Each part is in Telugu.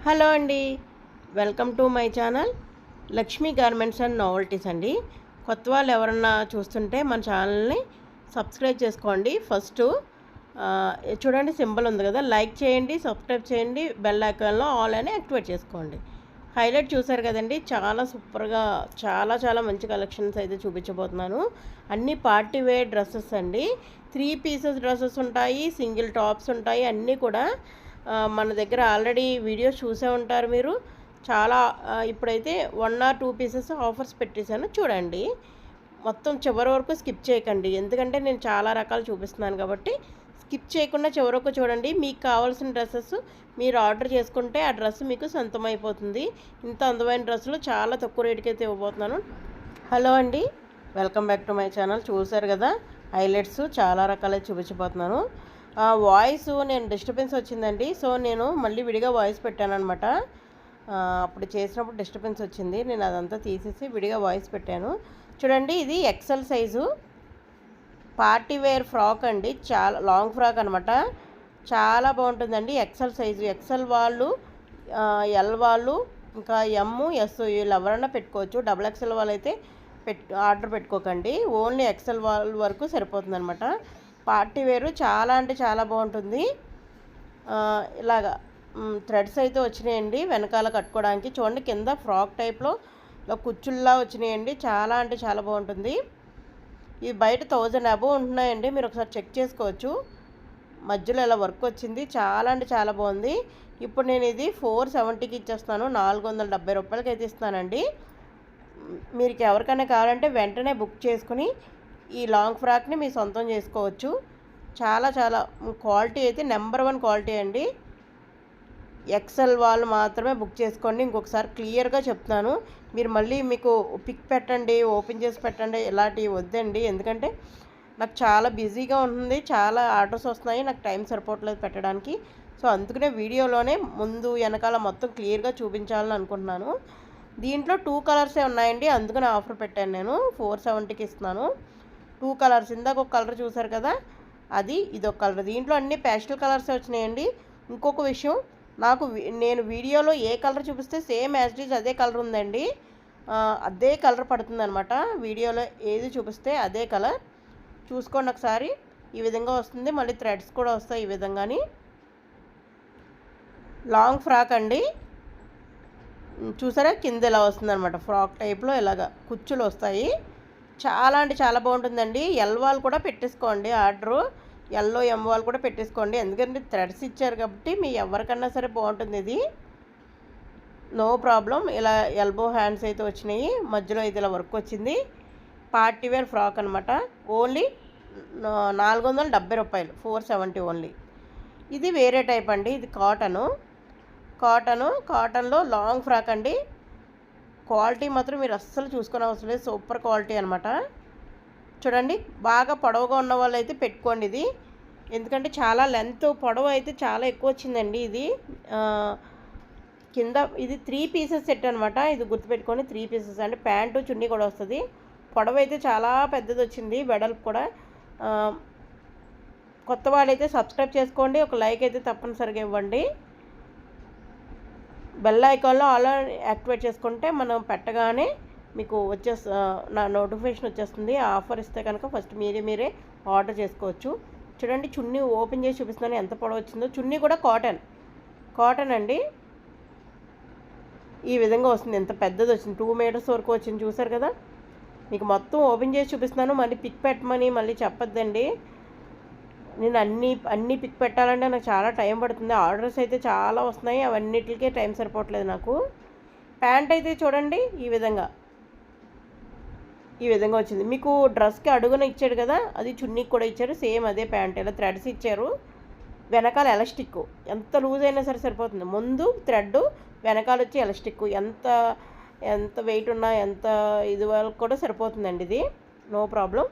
హలో అండి, welcome to my channel Lakshmi garments and novelties అండి. కొత్త వాళ్ళు ఎవరన్నా చూస్తుంటే మన ఛానల్ని సబ్స్క్రైబ్ చేసుకోండి. ఫస్ట్ చూడండి, సింబల్ ఉంది కదా, లైక్ చేయండి, సబ్స్క్రైబ్ చేయండి, బెల్ ఐకాన్లో ఆల్ అని యాక్టివేట్ చేసుకోండి. హైలైట్ చూసారు కదండి, చాలా సూపర్గా చాలా మంచి కలెక్షన్స్ అయితే చూపించబోతున్నాను. అన్నీ పార్టీ వేర్ డ్రెస్సెస్ అండి. 3 పీసెస్ డ్రెస్సెస్ ఉంటాయి, సింగిల్ టాప్స్ ఉంటాయి, అన్నీ కూడా మన దగ్గర ఆల్రెడీ వీడియోస్ చూసే ఉంటారు మీరు. చాలా ఇప్పుడైతే 1 or 2 పీసెస్ ఆఫర్స్ పెట్టేశాను, చూడండి. మొత్తం చివరి వరకు స్కిప్ చేయకండి, ఎందుకంటే నేను చాలా రకాలు చూపిస్తున్నాను కాబట్టి స్కిప్ చేయకుండా చివరి వరకు చూడండి. మీకు కావాల్సిన డ్రెస్సెస్ మీరు ఆర్డర్ చేసుకుంటే ఆ డ్రెస్ మీకు సొంతమైపోతుంది. ఇంత అందమైన డ్రెస్సులు చాలా తక్కువ రేటుకి అయితే ఇవ్వబోతున్నాను. హలో అండి, welcome back to my channel. చూసారు కదా, హైలైట్స్ చాలా రకాలైతే చూపించబోతున్నాను. వాయిస్ నేను డిస్టర్బెన్స్ వచ్చిందండి, సో నేను మళ్ళీ విడిగా వాయిస్ పెట్టాను అనమాట. అప్పుడు చేసినప్పుడు డిస్టర్బెన్స్ వచ్చింది, నేను అదంతా తీసేసి విడిగా వాయిస్ పెట్టాను. చూడండి, ఇది XL size party wear frock అండి, చాలా లాంగ్ ఫ్రాక్ అనమాట. చాలా బాగుంటుందండి. ఎక్సెల్ సైజు, ఎక్సెల్ వాళ్ళు, ఎల్ వాళ్ళు, ఇంకా ఎమ్, ఎస్ వీళ్ళు ఎవరైనా పెట్టుకోవచ్చు. డబుల్ ఎక్సెల్ వాళ్ళు అయితే ఆర్డర్ పెట్టుకోకండి, ఓన్లీ ఎక్సెల్ వాళ్ళ వరకు సరిపోతుంది అనమాట. పార్టీ వేరు చాలా అంటే చాలా బాగుంటుంది. ఇలాగా థ్రెడ్స్ అయితే వచ్చినాయండి వెనకాల కట్టుకోవడానికి. చూడండి, కింద ఫ్రాక్ టైప్లో ఇలా కుచ్చుల్లా వచ్చినాయండి. చాలా అంటే చాలా బాగుంటుంది. ఇవి బయట 1000 అబోవ్ ఉంటున్నాయండి, మీరు ఒకసారి చెక్ చేసుకోవచ్చు. మధ్యలో ఇలా వర్క్ వచ్చింది, చాలా అంటే చాలా బాగుంది. ఇప్పుడు నేను ఇది 470కి ఇచ్చేస్తాను, 470 రూపాయలకి అయితే ఇస్తానండి. మీరు ఎవరికైనా కావాలంటే వెంటనే బుక్ చేసుకుని ఈ లాంగ్ ఫ్రాక్ని మీ సొంతం చేసుకోవచ్చు. చాలా క్వాలిటీ అయితే నెంబర్ 1 క్వాలిటీ అండి. ఎక్సెల్ వాళ్ళు మాత్రమే బుక్ చేసుకోండి. ఇంకొకసారి క్లియర్గా చెప్తున్నాను, మీరు మళ్ళీ మీకు పిక్ పెట్టండి, ఓపెన్ చేసి పెట్టండి, ఇలాంటివి వద్దండి. ఎందుకంటే నాకు చాలా బిజీగా ఉంటుంది, చాలా ఆర్డర్స్ వస్తున్నాయి, నాకు టైం సరిపోవట్లేదు పెట్టడానికి. సో అందుకనే వీడియోలోనే ముందు వెనకాల మొత్తం క్లియర్గా చూపించాలని అనుకుంటున్నాను. దీంట్లో 2 కలర్సే ఉన్నాయండి, అందుకని ఆఫర్ పెట్టాను. నేను 470కి ఇస్తున్నాను. 2 కలర్స్, ఇందాక ఒక కలర్ చూసారు కదా, అది ఇదొక కలర్. దీంట్లో అన్ని ప్యాస్టల్ కలర్స్ వచ్చినాయండి. ఇంకొక విషయం, నేను వీడియోలో ఏ కలర్ చూపిస్తే సేమ్ యాజ్ ఇట్ ఈజ్ అదే కలర్ ఉందండి, అదే కలర్ పడుతుంది అనమాట. వీడియోలో ఏది చూపిస్తే అదే కలర్ చూసుకోండి ఒకసారి. ఈ విధంగా వస్తుంది, మళ్ళీ థ్రెడ్స్ కూడా వస్తాయి ఈ విధంగాని. లాంగ్ ఫ్రాక్ అండి, చూసారా, కింద ఇలా వస్తుంది అనమాట, ఫ్రాక్ టైప్లో ఇలాగా కుచ్చులు వస్తాయి. చాలా అంటే చాలా బాగుంటుందండి. ఎల్ వాళ్ళు కూడా పెట్టేసుకోండి ఆర్డరు, ఎల్లో ఎం వాళ్ళు కూడా పెట్టేసుకోండి, ఎందుకంటే థ్రెడ్స్ ఇచ్చారు కాబట్టి మీ ఎవరికన్నా సరే బాగుంటుంది ఇది, నో ప్రాబ్లం. ఇలా ఎల్బో హ్యాండ్స్ అయితే వచ్చినాయి, మధ్యలో అయితే ఇలా వర్క్ వచ్చింది. పార్టీ వేర్ ఫ్రాక్ అనమాట, ఓన్లీ 470 రూపాయలు, 470 ఓన్లీ. ఇది వేరే టైప్ అండి, ఇది కాటన్లో లాంగ్ ఫ్రాక్ అండి. క్వాలిటీ మాత్రం మీరు అస్సలు చూసుకునే అవసరం లేదు, సూపర్ క్వాలిటీ అనమాట. చూడండి, బాగా పొడవుగా ఉన్న వాళ్ళు అయితే పెట్టుకోండి ఇది, ఎందుకంటే చాలా లెంత్ పొడవు అయితే చాలా ఎక్కువ వచ్చిందండి. ఇది కింద ఇది 3 పీసెస్ సెట్ అనమాట, ఇది గుర్తుపెట్టుకొని 3 పీసెస్ అంటే ప్యాంటు చున్నీ కూడా వస్తుంది. పొడవు అయితే చాలా పెద్దది వచ్చింది, వెడల్పు కూడా. కొత్త వాళ్ళైతే సబ్స్క్రైబ్ చేసుకోండి, ఒక లైక్ అయితే తప్పనిసరిగా ఇవ్వండి. బెల్ ఐకాన్లో ఆల్ యాక్టివేట్ చేసుకుంటే మనం పెట్టగానే మీకు నా నోటిఫికేషన్ వచ్చేస్తుంది. ఆఫర్ ఇస్తే కనుక ఫస్ట్ మీరే ఆర్డర్ చేసుకోవచ్చు. చూడండి, చున్నీ ఓపెన్ చేసి చూపిస్తున్నాను ఎంత పొడవు వచ్చిందో. చున్నీ కూడా కాటన్ అండి, ఈ విధంగా వస్తుంది. ఎంత పెద్దది వచ్చింది, 2 మీటర్స్ వరకు వచ్చింది, చూసారు కదా. మీకు మొత్తం ఓపెన్ చేసి చూపిస్తున్నాను, మళ్ళీ పిక్ పెట్టమని మళ్ళీ చెప్పొద్దండి. నేను అన్నీ పిక్ పెట్టాలంటే నాకు చాలా టైం పడుతుంది, ఆర్డర్స్ అయితే చాలా వస్తున్నాయి, అవన్నిటికే టైం సరిపోవట్లేదు నాకు. ప్యాంట్ అయితే చూడండి, ఈ విధంగా వచ్చింది. మీకు డ్రెస్కి అడుగున ఇచ్చాడు కదా, అది చున్నీకి కూడా ఇచ్చారు, సేమ్ అదే ప్యాంట్. ఇలా థ్రెడ్స్ ఇచ్చారు, వెనకాల ఎలాస్టిక్, ఎంత లూజ్ అయినా సరే సరిపోతుంది. ముందు థ్రెడ్, వెనకాల వచ్చి ఎలాస్టిక్, ఎంత వెయిట్ ఉన్నా ఎంత ఇది వరకు కూడా సరిపోతుందండి. ఇది నో ప్రాబ్లం.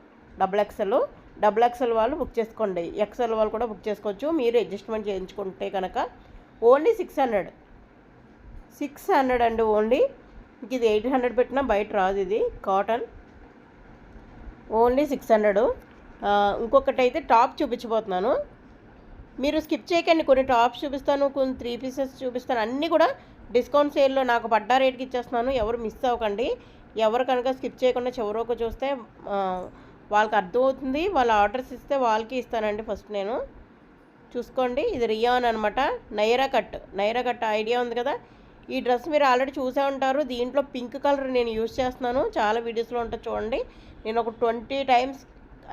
డబుల్ ఎక్సెల్ వాళ్ళు బుక్ చేసుకోండి, ఎక్సెల్ వాళ్ళు కూడా బుక్ చేసుకోవచ్చు. మీరు అడ్జస్ట్మెంట్ చేయించుకుంటే కనుక ఓన్లీ 600 అండి ఓన్లీ. ఇది 800 పెట్టినా బయట రాదు, ఇది కాటన్, ఓన్లీ 600. ఇంకొకటి అయితే టాప్ చూపించబోతున్నాను. మీరు స్కిప్ చేయకండి. కొన్ని టాప్స్ చూపిస్తాను, కొన్ని 3 పీసెస్ చూపిస్తాను. అన్నీ కూడా డిస్కౌంట్ సేల్‌లో నాకు పడ్డా రేట్‌కి ఇచ్చేస్తున్నాను. ఎవరు మిస్ అవ్వకండి. ఎవరు కనుక స్కిప్ చేయకుండా చివరకు చూస్తే వాళ్ళకి అర్థమవుతుంది. వాళ్ళు ఆర్డర్స్ ఇస్తే వాళ్ళకి ఇస్తానండి ఫస్ట్ నేను. చూసుకోండి, ఇది రియాన్ అనమాట. నైరా కట్ ఐడియా ఉంది కదా. ఈ డ్రెస్ మీరు ఆల్రెడీ చూసే ఉంటారు. దీంట్లో పింక్ కలర్ నేను యూజ్ చేస్తున్నాను. చాలా వీడియోస్లో ఉంటుంది చూడండి. నేను ఒక 20 టైమ్స్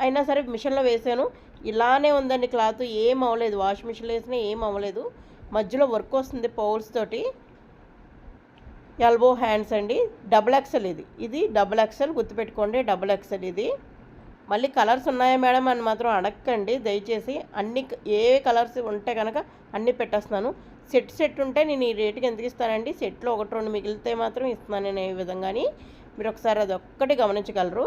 అయినా సరే మిషన్లో వేసాను. ఇలానే ఉందండి క్లాత్, ఏం అవ్వలేదు. వాషింగ్ మిషన్లో వేసినా ఏం అవ్వలేదు. మధ్యలో వర్క్ వస్తుంది పౌల్స్ తోటి. ఎల్బో హ్యాండ్స్ అండి. డబుల్ ఎక్సెల్ ఇది డబుల్ ఎక్సెల్, గుర్తుపెట్టుకోండి. డబుల్ ఎక్సెల్ ఇది. మళ్ళీ కలర్స్ ఉన్నాయా మేడం అని మాత్రం అడగండి దయచేసి. అన్ని ఏ కలర్స్ ఉంటే కనుక అన్నీ పెట్టేస్తున్నాను. సెట్ ఉంటే నేను ఈ రేటుకి ఎందుకు ఇస్తానండి. సెట్లో 1-2 మిగిలితే మాత్రం ఇస్తున్నాను నేను ఈ విధంగాని. మీరు ఒకసారి అది ఒక్కటి గమనించగలరు.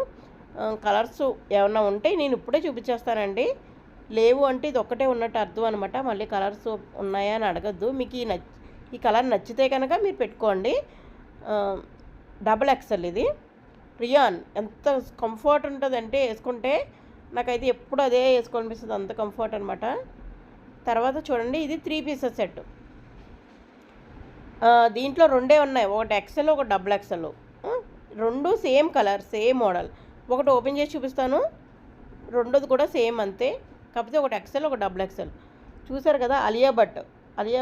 కలర్స్ ఏమన్నా ఉంటే నేను ఇప్పుడే చూపించేస్తానండి. లేవు అంటే ఇది ఒక్కటే ఉన్నట్టు అర్థం అనమాట. మళ్ళీ కలర్స్ ఉన్నాయా అని అడగద్దు. మీకు ఈ కలర్ నచ్చితే కనుక మీరు పెట్టుకోండి. డబుల్ ఎక్సెల్ ఇది రియాన్. ఎంత కంఫర్ట్ ఉంటుందంటే వేసుకుంటే, నాకైతే ఎప్పుడు అదే వేసుకోనిపిస్తుంది, అంత కంఫర్ట్ అనమాట. తర్వాత చూడండి, ఇది 3 పీసెస్ సెట్. దీంట్లో 2 ఉన్నాయి, ఒకటి ఎక్సెల్ ఒకటి double XL. 2 same colour same model. ఒకటి ఓపెన్ చేసి చూపిస్తాను, రెండోది కూడా సేమ్ అంతే. కాకపోతే ఒకటి ఎక్సెల్ ఒకటి డబుల్ ఎక్సెల్. చూసారు కదా, అలియా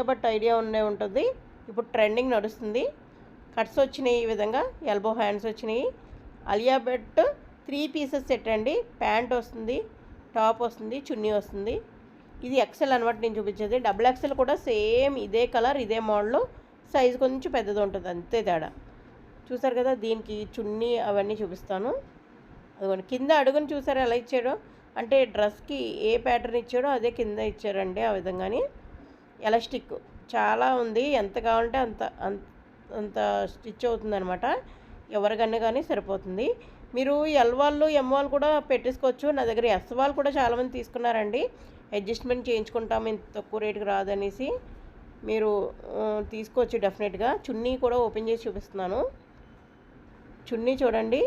భట్ ఐడియా ఉంటుంది. ఇప్పుడు ట్రెండింగ్ నడుస్తుంది. కట్స్ వచ్చినాయి, ఈ విధంగా ఎల్బో హ్యాండ్స్ వచ్చినాయి. అలియా భట్ 3 పీసెస్ సెట్ అండి. ప్యాంట్ వస్తుంది, టాప్ వస్తుంది, చున్నీ వస్తుంది. ఇది ఎక్సెల్ అనమాట నేను చూపించేది. డబుల్ ఎక్సెల్ కూడా సేమ్ ఇదే కలర్ ఇదే మోడల్, సైజు కొంచెం పెద్దది ఉంటుంది, అంతే తేడా. చూసారు కదా, దీనికి చున్నీ అవన్నీ చూపిస్తాను. అదిగోండి, కింద అడుగుని చూసారు ఎలా ఇచ్చాడో, అంటే డ్రెస్కి ఏ ప్యాటర్న్ ఇచ్చాడో అదే కింద ఇచ్చారండి. ఆ విధంగాని ఎలాస్టిక్ చాలా ఉంది, ఎంత కావాలంటే అంత స్టిచ్ అవుతుందన్నమాట. ఎవరికన్నా కానీ సరిపోతుంది. మీరు ఎల్ వాళ్ళు ఎం వాళ్ళు కూడా పెట్టేసుకోవచ్చు. నా దగ్గర ఎస్ వాళ్ళు కూడా చాలామంది తీసుకున్నారండి. అడ్జస్ట్మెంట్ చేయించుకుంటాము, ఇంత తక్కువ రేటుకి రాదనేసి. మీరు తీసుకోవచ్చు డెఫినెట్గా. చున్నీ కూడా ఓపెన్ చేసి చూపిస్తున్నాను. చున్నీ చూడండి,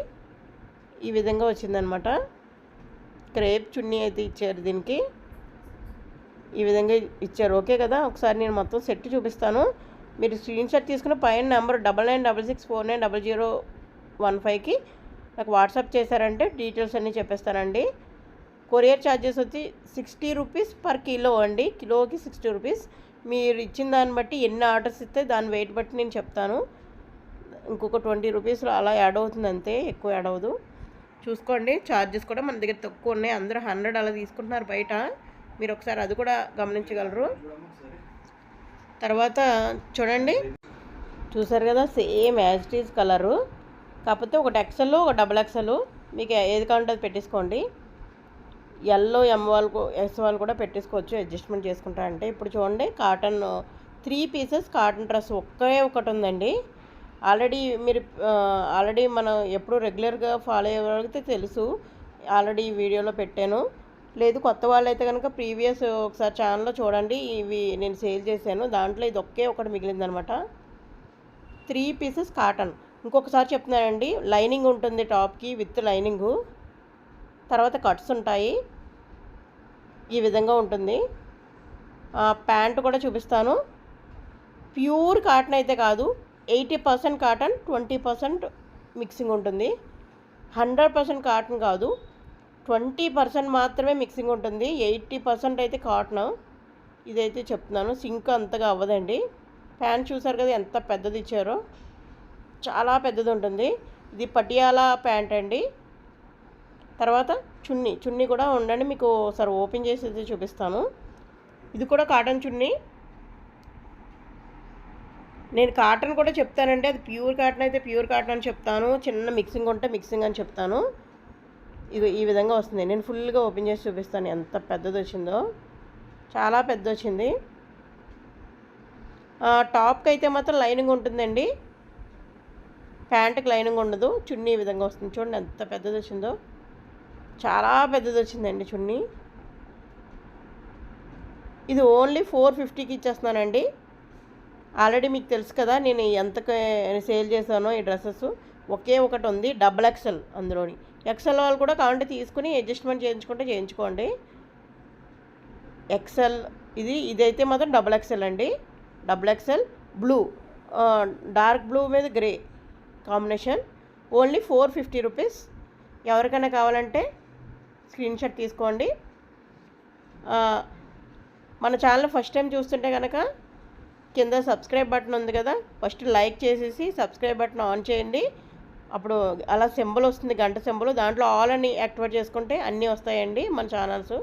ఈ విధంగా వచ్చిందనమాట. క్రేప్ చున్నీ అయితే ఇచ్చారు దీనికి, ఈ విధంగా ఇచ్చారు. ఓకే కదా, ఒకసారి నేను మొత్తం సెట్ చూపిస్తాను. మీరు స్క్రీన్ షాట్ తీసుకుని పైన నెంబర్ 9966490015కి నాకు వాట్సాప్ చేశారంటే డీటెయిల్స్ అన్నీ చెప్పేస్తానండి. కొరియర్ ఛార్జెస్ వచ్చి 60 రూపీస్ పర్ కిలో అండి. కిలోకి 60 రూపీస్. మీరు ఇచ్చిన దాన్ని బట్టి ఎన్ని ఆర్డర్స్ ఇస్తే దాని వెయిట్ బట్టి నేను చెప్తాను. ఇంకొక 20 రూపీస్లో అలా యాడ్ అవుతుంది అంతే, ఎక్కువ యాడ్ అవ్వదు. చూసుకోండి, ఛార్జెస్ కూడా మన దగ్గర తక్కువ ఉన్నాయి. అందరూ 100 అలా తీసుకుంటున్నారు బయట. మీరు ఒకసారి అది కూడా గమనించగలరు. తర్వాత చూడండి, చూసారు కదా, same as it is colour. కాకపోతే ఒకటి ఎక్సెల్ ఒక డబుల్ ఎక్సెల్, మీకు ఏది కావాలంటే అది పెట్టేసుకోండి. ఎల్లో ఎం వాళ్ళు ఎస్ వాళ్ళు కూడా పెట్టేసుకోవచ్చు అడ్జస్ట్మెంట్ చేసుకుంటా అంటే. ఇప్పుడు చూడండి, కాటన్ 3 పీసెస్ కాటన్ డ్రెస్ ఒకటి ఉందండి. ఆల్రెడీ మనం ఎప్పుడు రెగ్యులర్గా ఫాలో అయ్యే వాళ్ళకి తెలుసు, ఆల్రెడీ ఈ వీడియోలో పెట్టాను. లేదు కొత్త వాళ్ళైతే కనుక ప్రీవియస్ ఒకసారి ఛానల్లో చూడండి, ఇవి నేను సేల్ చేశాను. దాంట్లో ఇది ఒకటి మిగిలిందనమాట. 3 పీసెస్ కాటన్. ఇంకొకసారి చెప్తున్నానండి, లైనింగ్ ఉంటుంది టాప్కి విత్ లైనింగు. తర్వాత కట్స్ ఉంటాయి, ఈ విధంగా ఉంటుంది. ప్యాంటు కూడా చూపిస్తాను. ప్యూర్ కాటన్ అయితే కాదు, 80% కాటన్ 20% మిక్సింగ్ ఉంటుంది. 100% కాటన్ కాదు, 20% మాత్రమే మిక్సింగ్ ఉంటుంది. 80% అయితే కాటన్. ఇదైతే చెప్తున్నాను, సింక్ అంతగా అవ్వదండి. ప్యాంట్ చూసారు కదా ఎంత పెద్దది ఇచ్చారో, చాలా పెద్దది ఉంటుంది. ఇది పటియాలా ప్యాంట్ అండి. తర్వాత చున్నీ కూడా ఉండండి, మీకు ఒకసారి ఓపెన్ చేసి చూపిస్తాను. ఇది కూడా కాటన్ చున్నీ. నేను కాటన్ కూడా చెప్తానండి, అది ప్యూర్ కాటన్ అయితే ప్యూర్ కాటన్ అని చెప్తాను, చిన్న మిక్సింగ్ ఉంటే మిక్సింగ్ అని చెప్తాను. ఇది ఈ విధంగా వస్తుంది. నేను ఫుల్గా ఓపెన్ చేసి చూపిస్తాను ఎంత పెద్దది వచ్చిందో, చాలా పెద్ద వచ్చింది. టాప్కి అయితే మాత్రం లైనింగ్ ఉంటుందండి, ప్యాంటుకి లైనింగ్ ఉండదు. చున్నీ ఈ విధంగా వస్తుంది. చూడండి ఎంత పెద్దది వచ్చిందో, చాలా పెద్దది వచ్చిందండి చున్నీ. ఇది ఓన్లీ 450కి ఇచ్చేస్తున్నానండి. ఆల్రెడీ మీకు తెలుసు కదా నేను ఎంతకు సేల్ చేశానో ఈ డ్రెస్సెస్. ఒకటి ఉంది డబుల్ ఎక్సెల్, అందులోని ఎక్సెల్ వాళ్ళు కూడా కావాలంటే తీసుకుని అడ్జస్ట్మెంట్ చేయించుకుంటే చేయించుకోండి. ఎక్సెల్ ఇదైతే మాత్రం XXL అండి. XXL బ్లూ, డార్క్ బ్లూ మీద గ్రే కాంబినేషన్. Only 450 rupees. ఎవరికైనా కావాలంటే స్క్రీన్ షాట్ తీసుకోండి. మన ఛానల్ ఫస్ట్ టైం చూస్తుంటే కనుక కింద సబ్స్క్రైబ్ బటన్ ఉంది కదా, ఫస్ట్ లైక్ చేసేసి సబ్స్క్రైబ్ బటన్ ఆన్ చేయండి. అప్పుడు అలా సింబల్ వస్తుంది, గంట సింబల్, దాంట్లో ఆల్ అని యాక్టివేట్ చేసుకుంటే అన్నీ వస్తాయండి మన ఛానల్స్.